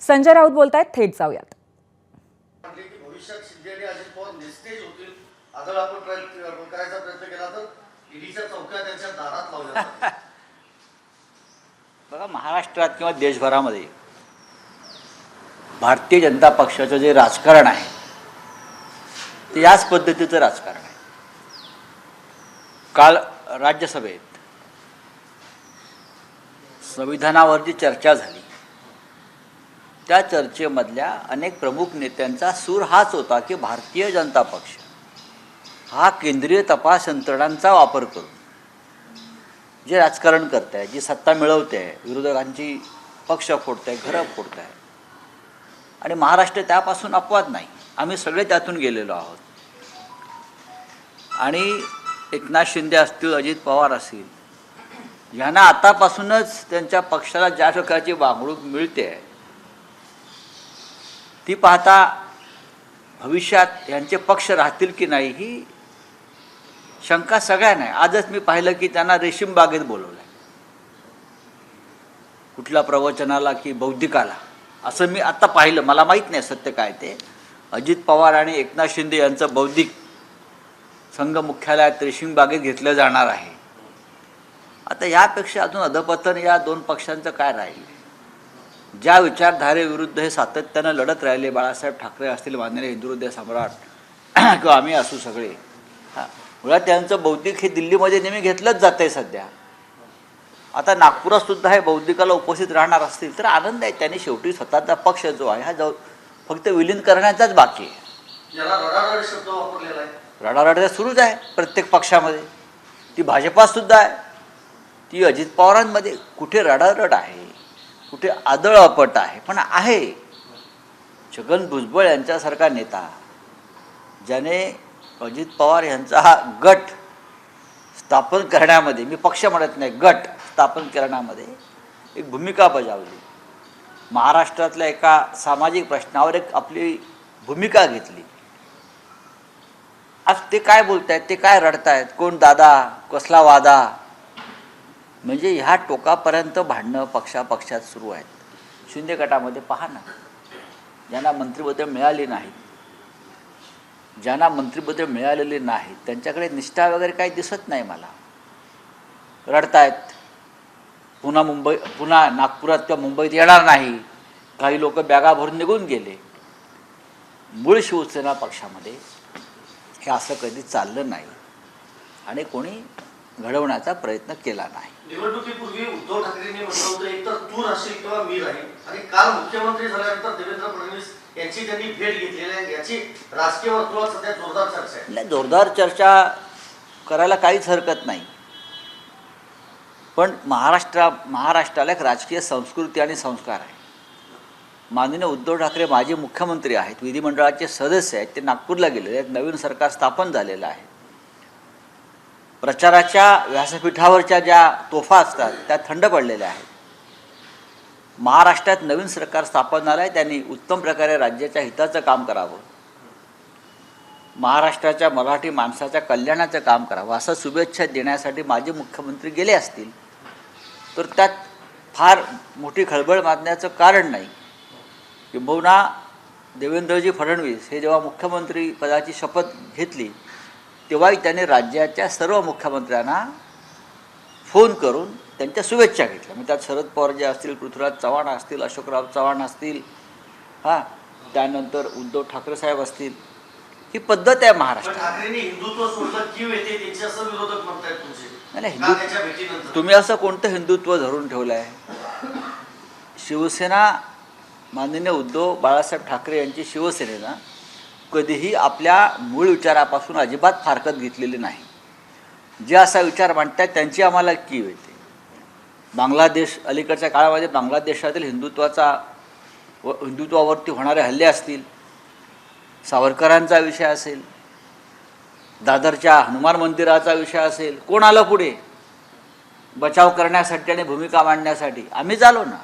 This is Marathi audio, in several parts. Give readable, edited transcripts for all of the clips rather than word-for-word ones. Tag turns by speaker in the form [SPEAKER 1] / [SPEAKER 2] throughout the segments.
[SPEAKER 1] संजय राऊत बोलतायत, थेट जाऊयात.
[SPEAKER 2] भविष्यात शिंदे आणि अजित पवार निस्तेज होतील आदळ आपण करायचा प्रयत्न केला तर ईडीच्या चौक्या त्यांच्या दारात लावल्या जातात.
[SPEAKER 3] बघा, महाराष्ट्रात किंवा देशभरामध्ये भारतीय जनता पक्षाचं जे राजकारण आहे ते याच पद्धतीचं राजकारण आहे. काल राज्यसभेत संविधानावर जी चर्चा झाली त्या चर्चेमधल्या अनेक प्रमुख नेत्यांचा सूर हाच होता की भारतीय जनता पक्ष हा केंद्रीय तपास यंत्रणांचा वापर करून जे राजकारण करत आहे, जी सत्ता मिळवते आहे, विरोधकांची पक्ष फोडत आहे, घरं फोडत आहे, आणि महाराष्ट्र त्यापासून अपवाद नाही. आम्ही सगळे त्यातून गेलेलो आहोत. आणि एकनाथ शिंदे असतील, अजित पवार असतील, यांना आतापासूनच त्यांच्या पक्षाला ज्या प्रकारची वागणूक मिळते आहे ती पाहता भविष्यात यांचे पक्ष राहतील की नाही ही शंका सगळ्यांना आहे. आजच मी पाहिलं की त्यांना रेशीम बागेत बोलवलं आहे, कुठल्या प्रवचनाला की बौद्धिकाला, असं मी आत्ता पाहिलं. मला माहीत नाही सत्य काय ते. अजित पवार आणि एकनाथ शिंदे यांचं बौद्धिक संघ मुख्यालयात रेशीम बागेत घेतलं जाणार आहे. आता यापेक्षा अजून अधपतन या दोन पक्षांचं काय राहील? ज्या विचारधारेविरुद्ध हे सातत्यानं लढत राहिले, बाळासाहेब ठाकरे असतील, माननीय हिंदुहृदय सम्राट किंवा आम्ही असू सगळे, मुळात त्यांचं बौद्धिक हे दिल्लीमध्ये नेहमी घेतलंच जातं आहे सध्या. आता नागपुरातसुद्धा हे बौद्धिकाला उपस्थित राहणार असतील तर आनंद आहे. त्यांनी शेवटी स्वतःचा पक्ष जो आहे हा फक्त विलीन करण्याचाच बाकी आहे.
[SPEAKER 2] याला रडारड शब्द वापरलेला आहे.
[SPEAKER 3] रडारड तर सुरूच आहे प्रत्येक पक्षामध्ये. ती भाजपातसुद्धा आहे, ती अजित पवारांमध्ये. कुठे रडारड आहे, कुठे आदळ अपट आहे, पण आहे. छगन भुजबळ यांच्यासारखा नेता ज्याने अजित पवार यांचा हा गट स्थापन करण्यामध्ये, मी पक्ष म्हणत नाही, गट स्थापन करण्यामध्ये एक भूमिका बजावली. महाराष्ट्रातल्या एका सामाजिक प्रश्नावर एक आपली भूमिका घेतली. आज ते काय बोलतायत, ते काय रडतायत, कोण दादा, कसला वादा, म्हणजे ह्या टोकापर्यंत भांडणं पक्षात सुरू आहेत. शिंदे गटामध्ये पहा ना, ज्यांना मंत्रिपदे मिळाली नाहीत, ज्यांना मंत्रिपदे मिळालेली नाहीत, त्यांच्याकडे निष्ठा वगैरे काही दिसत नाही मला. रडतायत. पुन्हा नागपुरात किंवा मुंबईत येणार नाही. काही लोक बॅगा भरून निघून गेले. मूळ शिवसेना पक्षामध्ये हे असं कधी चाललं नाही आणि कोणी घडवण्याचा प्रयत्न केला नाही.
[SPEAKER 2] निवडणुकीपूर्वी उद्धव ठाकरेंनी म्हटलं होतं एक तर तू राहशील किंवा मी राहील, आणि काल मुख्यमंत्री झाल्यानंतर देवेंद्र फडणवीस यांची त्यांनी भेट घेतलेली आहे. याची राजकीय वर्तुळात सध्या जोरदार चर्चा आहे.
[SPEAKER 3] नाही, जोरदार चर्चा करायला काहीच हरकत नाही, पण महाराष्ट्राला एक राजकीय संस्कृती आणि संस्कार आहे. माननीय उद्धव ठाकरे माजी मुख्यमंत्री आहेत, विधिमंडळाचे सदस्य आहेत, ते नागपूरला गेलेले आहेत, नवीन सरकार स्थापन झालेलं आहे. प्रचाराच्या व्यासपीठावरच्या ज्या तोफा असतात त्या थंड पडलेल्या आहेत. महाराष्ट्रात नवीन सरकार स्थापन झालं आहे, त्यांनी उत्तम प्रकारे राज्याच्या हिताचं काम करावं, महाराष्ट्राच्या मराठी माणसाच्या कल्याणाचं काम करावं असं शुभेच्छा देण्यासाठी माजी मुख्यमंत्री गेले असतील तर त्यात फार मोठी खळबळ माजण्याचं कारण नाही. किंबहुना देवेंद्रजी फडणवीस हे जेव्हा मुख्यमंत्री पदाची शपथ घेतली तेव्हाही त्यांनी राज्याच्या सर्व मुख्यमंत्र्यांना फोन करून त्यांच्या शुभेच्छा घेतल्या. मग त्यात शरद पवार जे असतील, पृथ्वीराज चव्हाण असतील, अशोकराव चव्हाण असतील, त्यानंतर उद्धव ठाकरे साहेब असतील. ही पद्धत आहे महाराष्ट्रात.
[SPEAKER 2] ठाकरेंनी हिंदुत्व सोडलं की येते त्यांचे असं विरोधक म्हणतायत तुमचे.
[SPEAKER 3] नाही, तुम्ही असं कोणतं हिंदुत्व धरून ठेवलं आहे? शिवसेना, माननीय उद्धव बाळासाहेब ठाकरे यांची शिवसेनेनं कधीही आपल्या मूळ विचारापासून अजिबात फारकत घेतलेली नाही. जे असा विचार मांडतात त्यांची आम्हाला कीव येते. बांगलादेश, अलीकडच्या काळामध्ये बांगलादेशातील हिंदुत्वावरती होणारे हल्ले असतील, सावरकरांचा विषय असेल, दादरच्या हनुमान मंदिराचा विषय असेल, कोण आलं पुढे बचाव करण्यासाठी आणि भूमिका मांडण्यासाठी? आम्हीच आलो ना.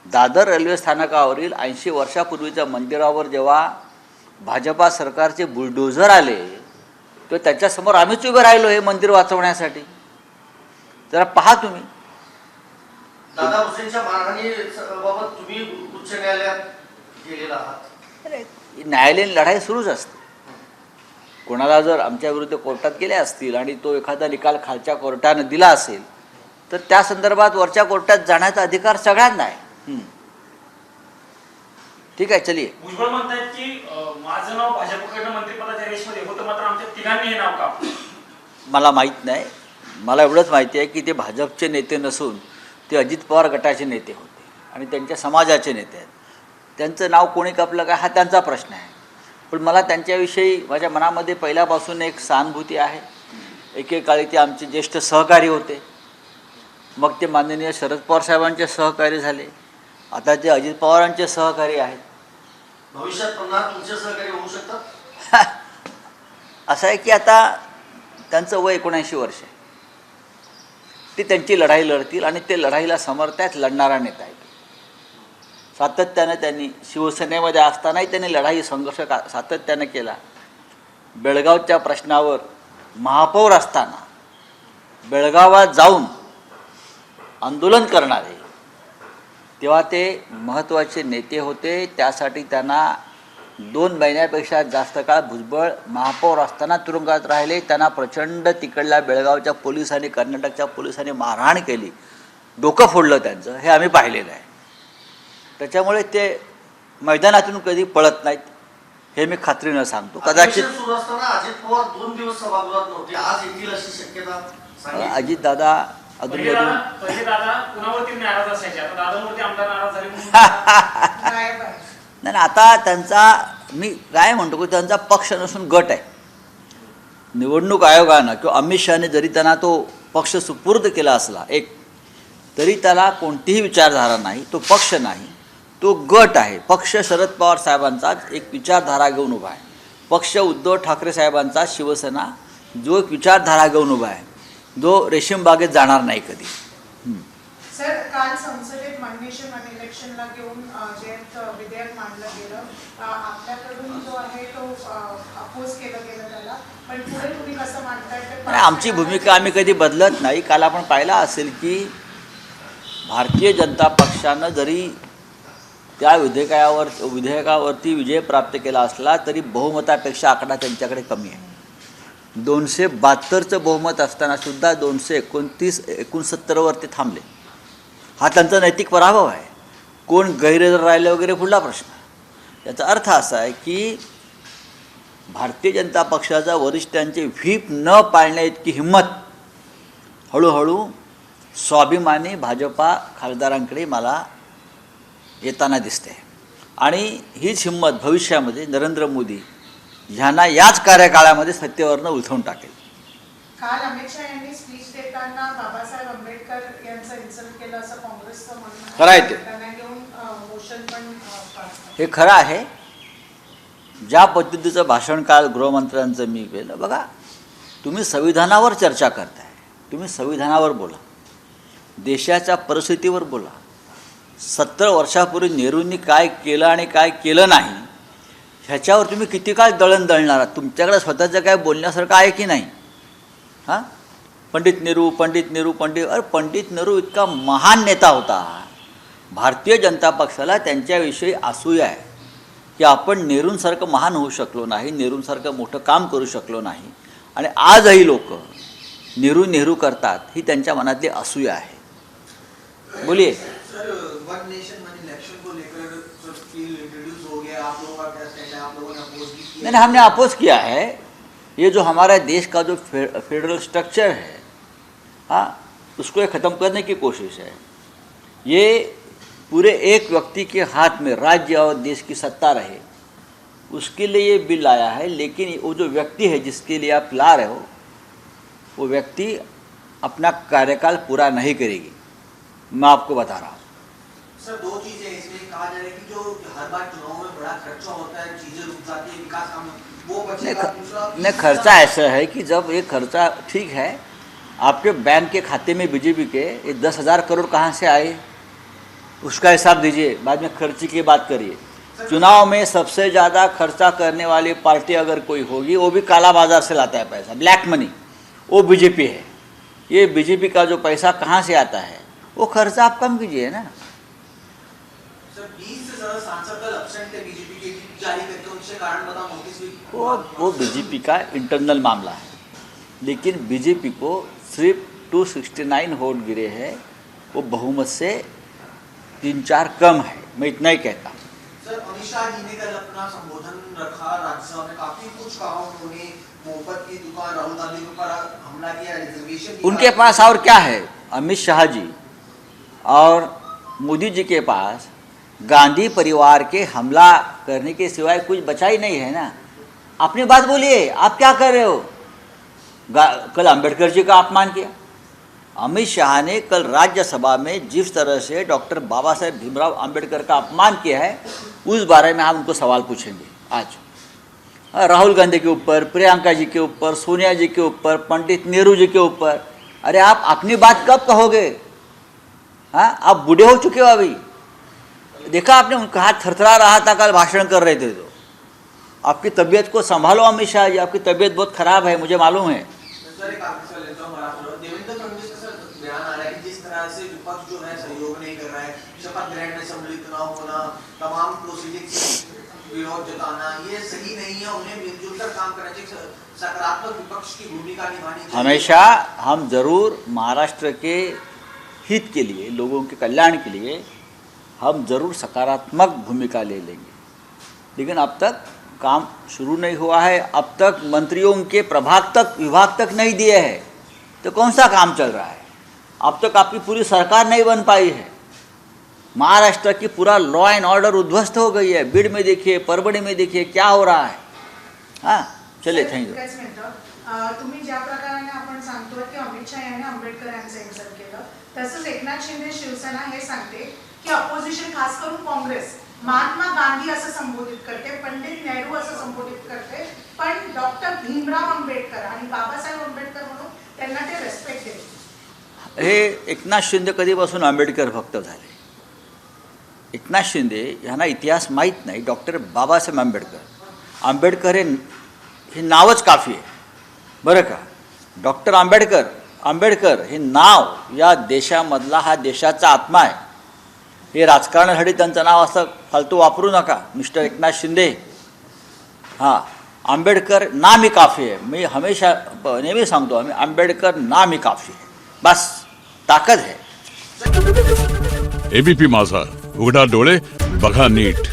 [SPEAKER 3] दादर रेल्वे स्थानकावरील 80 वर्षापूर्वीच्या मंदिरावर जेव्हा भाजपा सरकारचे बुलडोझर आले तर त्याच्यासमोर आम्हीच उभे राहिलो हे मंदिर वाचवण्यासाठी. जरा पहा तुम्ही.
[SPEAKER 2] दादा हुसेनच्या मारहाणीबाबत तुम्ही उच्च न्यायालयात गेलेला आहात.
[SPEAKER 3] न्यायालयीन लढाई सुरूच असते. कोणाला जर आमच्या विरुद्ध कोर्टात गेले असतील आणि तो एखादा निकाल खालच्या कोर्टानं दिला असेल तर त्या संदर्भात वरच्या कोर्टात जाण्याचा अधिकार सगळ्यांना आहे. ठीक आहे, चलिए.
[SPEAKER 4] भुजबळ म्हणतायत की माझं नाव भाजपकडनं मंत्रिपदाच्या रेसमध्ये होतं, मात्र आमच्या तिघांनी हे नाव कापलं.
[SPEAKER 3] मला माहीत नाही. मला एवढंच माहिती आहे की ते भाजपचे नेते नसून ते अजित पवार गटाचे नेते होते आणि त्यांच्या समाजाचे नेते आहेत. त्यांचं नाव कोणी कापलं काय हा त्यांचा प्रश्न आहे. पण मला त्यांच्याविषयी माझ्या मनामध्ये पहिल्यापासून एक सहानुभूती आहे. एकेकाळी ते आमचे ज्येष्ठ सहकारी होते, मग ते माननीय शरद पवार साहेबांचे सहकारी झाले, आता ते अजित पवारांचे सहकारी आहेत.
[SPEAKER 2] भविष्यात पुन्हा तुमचे सहकारी होऊ शकतात.
[SPEAKER 3] असं आहे की आता त्यांचं वय 79 वर्ष आहे. ते त्यांची लढाई लढतील आणि ते लढाईला समर्थ आहेत, लढणारा नेता आहे. सातत्यानं त्यांनी शिवसेनेमध्ये असतानाही त्यांनी लढाई संघर्ष सातत्यानं केला. बेळगावच्या प्रश्नावर महापौर असताना बेळगावात जाऊन आंदोलन करणारे तेव्हा ते महत्त्वाचे नेते होते. त्यासाठी त्यांना 2 महिन्यापेक्षा जास्त काळ भुजबळ महापौर असताना तुरुंगात राहिले. त्यांना प्रचंड तिकडल्या बेळगावच्या पोलिसांनी, कर्नाटकच्या पोलिसांनी मारहाण केली, डोकं फोडलं त्यांचं, हे आम्ही पाहिलेलं आहे. त्याच्यामुळे ते मैदानातून कधी पळत नाहीत, हे मी खात्रीनं सांगतो. कदाचित
[SPEAKER 2] अधिवेशन सुरू असताना अजित पवार 2 दिवस सभागृहात नव्हते, आज येतील अशी शक्यता सांगितली.
[SPEAKER 3] अजितदादा
[SPEAKER 4] पहिले
[SPEAKER 3] अधूनमधून
[SPEAKER 4] दादा कुणावरती नाराज असायचे, आता दादांवरती आमदार नाराज झाले म्हणून
[SPEAKER 3] नाही, आता त्यांचा मी काय म्हणतो की त्यांचा पक्ष नसून गट आहे. निवडणूक आयोगानं किंवा अमित शहाने जरी त्यांना तो पक्ष सुपूर्द केला असला एक, तरी त्याला कोणतीही विचारधारा नाही, तो पक्ष नाही, तो गट आहे. पक्ष शरद पवार साहेबांचाच एक विचारधारा घेऊन उभा आहे. पक्ष उद्धव ठाकरे साहेबांचा शिवसेना जो एक विचारधारा घेऊन उभा आहे, जो रेशीम बागेत जाणार नाही कधी.
[SPEAKER 5] सर, काल संसदेत मॅग्नेशियम आणि इलेक्शनला घेऊन जे विधेयक मांडलं गेलं, आपल्याकडून जो आहे तो अपोज केलं गेलं त्याला, पण पुढे तुम्ही कसं मांडताय?
[SPEAKER 3] आमची भूमिका आम्ही कधी बदलत नाही. काल आपण पाहिलं असेल की भारतीय जनता पक्षानं जरी त्या विधेयकावरती विजय प्राप्त केला असला तरी बहुमतापेक्षा आकडा त्यांच्याकडे कमी आहे. 272चं बहुमत असतानासुद्धा 229-69 ते थांबले. हा त्यांचा नैतिक पराभव आहे. कोण गैरहजर राहिले वगैरे पुढला प्रश्न. याचा अर्थ असा आहे की भारतीय जनता पक्षाचा वरिष्ठांचे व्हीप न पाळण्या इतकी हिंमत हळूहळू स्वाभिमानी भाजपा खासदारांकडे मला येताना दिसते. आणि हीच हिंमत भविष्यामध्ये नरेंद्र मोदी ह्यांना याच कार्यकाळामध्ये सत्तेवरनं उलथवून टाकेल.
[SPEAKER 5] काल अमित शहा यांनी स्पीच देताना बाबासाहेब आंबेडकर यांचं इन्सल्ट केलं असं काँग्रेसचं म्हणणं
[SPEAKER 3] खरं आहे ते.
[SPEAKER 5] त्यांना घेऊन मोशन पण पास.
[SPEAKER 3] हे खरं आहे. ज्या पद्धतीचं भाषण काल गृहमंत्र्यांचं मी केलं, बघा तुम्ही संविधानावर चर्चा करताय, तुम्ही संविधानावर बोला, देशाच्या परिस्थितीवर बोला. 70 वर्षापूर्वी नेहरूंनी काय केलं आणि काय केलं नाही ह्याच्यावर तुम्ही किती काळ दळण दळणार आहात? तुमच्याकडे स्वतःचं काय बोलण्यासारखं आहे की नाही? हां, पंडित नेहरू अरे पंडित नेहरू इतका महान नेता होता. भारतीय जनता पक्षाला त्यांच्याविषयी असूया आहे की आपण नेहरूंसारखं महान होऊ शकलो नाही, नेहरूंसारखं मोठं काम करू शकलो नाही. आणि आजही लोक नेहरू करतात, ही त्यांच्या मनातली असूया आहे. बोलिए.
[SPEAKER 6] Sir, one nation one election को लेकर जो बिल इंट्रोड्यूस हो गया, आप लोगों का क्या स्टैंड है? आप लोगों ने अपोज भी किया?
[SPEAKER 3] नहीं, हमने अपोज किया है. ये जो हमारा देश का जो फेडरल स्ट्रक्चर है, हाँ, उसको ये ख़त्म करने की कोशिश है. ये पूरे एक व्यक्ति के हाथ में राज्य और देश की सत्ता रहे, उसके लिए ये बिल आया है. लेकिन वो जो व्यक्ति है जिसके लिए आप ला रहे हो, वो व्यक्ति अपना कार्यकाल पूरा नहीं करेगी. मैं आपको बता रहा हूँ.
[SPEAKER 6] सर, 2 चीजें इसमें कहा जा रहा है कि जो हर बार चुनाव में बड़ा खर्चा होता है, चीजें रुक जाती है, विकास काम वो बचेगा. दूसरा
[SPEAKER 3] खर्चा ऐसा है कि जब ये खर्चा ठीक है, आपके बैंक के खाते में बीजेपी के ये 10,000 करोड़ कहाँ से आए, उसका हिसाब दीजिए. बाद में खर्चे की बात करिए. चुनाव में सबसे ज़्यादा खर्चा करने वाली पार्टी अगर कोई होगी, वो भी काला बाजार से लाता है पैसा, ब्लैक मनी, वो बीजेपी है. ये बीजेपी का जो पैसा कहाँ से आता है, वो खर्चा आप कम कीजिए ना.
[SPEAKER 6] सर, 20 से सांसद कल एब्सेंट थे बीजेपी के जारी करके उनसे कारण बताओ नोटिस भी
[SPEAKER 3] वो बीजेपी का इंटरनल मामला है, लेकिन बीजेपी को सिर्फ 269 वोट गिरे हैं, वो बहुमत से 3-4 कम है, मैं इतना ही कहता हूँ।
[SPEAKER 6] सर अमित शाह जी ने कल अपना संबोधन रखा, राज्यसभा में काफी कुछ कहा उन्होंने, मोहब्बत की दुकान, राहुल गांधी के ऊपर हमला किया, रिजर्वेशन,
[SPEAKER 3] उनके पास और क्या है? अमित शाह जी और मोदी जी के पास गांधी परिवार के हमला करने के सिवाय कुछ बचा ही नहीं है ना। अपनी बात बोलिए, आप क्या कर रहे हो? कल अंबेडकर जी का अपमान किया। अमित शाह ने कल राज्यसभा में जिस तरह से डॉक्टर बाबा साहेब भीमराव अंबेडकर का अपमान किया है, उस बारे में हम उनको सवाल पूछेंगे आज। राहुल गांधी के ऊपर, प्रियंका जी के ऊपर, सोनिया जी के ऊपर, पंडित नेहरू जी के ऊपर। अरे आप अपनी बात कब कहोगे? हाँ, आप बूढ़े हो चुके हो अभी। देखा आपने, उनका हाथ थरथरा रहा था कल भाषण कर रहे थे तो। आपकी तबीयत को संभालो अमित शाह जी, आपकी तबीयत बहुत खराब है, मुझे मालूम है।
[SPEAKER 6] सर एक आपसे सवाल लेता हूं, महाराष्ट्र देवेंद्र फडणवीस का सर बयान आ रहा है कि जिस तरह से विपक्ष जो है सहयोग नहीं कर रहा है, शपथ ग्रहण में सम्मिलित न होना, तमाम प्रोसीडिंग्स विरोध जताना, ये सही नहीं है। उन्हें मिलजुल कर काम करना चाहिए, सकारात्मक विपक्ष की भूमिका निभानी चाहिए।
[SPEAKER 3] हमेशा हम जरूर महाराष्ट्र के हित के लिए, लोगों के कल्याण के लिए हम जरूर सकारात्मक भूमिका ले लेंगे, लेकिन अब तक काम शुरू नहीं हुआ है। अब तक मंत्रियों के प्रभाग तक, विभाग तक नहीं दिए हैं, तो कौन सा काम चल रहा है? अब तक आपकी पूरी सरकार नहीं बन पाई है। महाराष्ट्र की पूरा लॉ एंड ऑर्डर उद्ध्वस्त हो गई है। बीड में देखिए, परभणी में देखिए क्या हो रहा है। हाँ, चले, थँक्यू।
[SPEAKER 5] एकच मिनिटं. तुम्ही ज्या प्रकाराने आपण सांगतो की अमित शाह यांनी आंबेडकर यांचं इन्सल्ट केलं, तसंच एकनाथ शिंदे शिवसेना हे सांगते की अपोजिशन खास करून काँग्रेस महात्मा गांधी असं संबोधित करते, पंडित नेहरू असं संबोधित करते, पण डॉक्टर भीमराव आंबेडकर आणि बाबासाहेब आंबेडकर म्हणून त्यांना ते रेस्पेक्ट देते.
[SPEAKER 3] हे एकनाथ शिंदे कधीपासून आंबेडकर भक्त झाले? एकनाथ शिंदे यांना इतिहास माहीत नाही. डॉक्टर बाबासाहेब आंबेडकर हे नावच काफी आहे बरं का. डॉक्टर आंबेडकर हे नाव या देशामधला, हा देशाचा आत्मा आहे. हे राजकारणासाठी त्यांचं नाव असं फालतू वापरू नका मिस्टर एकनाथ शिंदे. हां, आंबेडकर नाम ही काफी आहे. मी हमेशा नेहमी सांगतो, आम्ही आंबेडकर नाम ही काफी आहे, बस ताकद आहे.
[SPEAKER 7] एबीपी माझा, उघडा डोळे बघा नीट.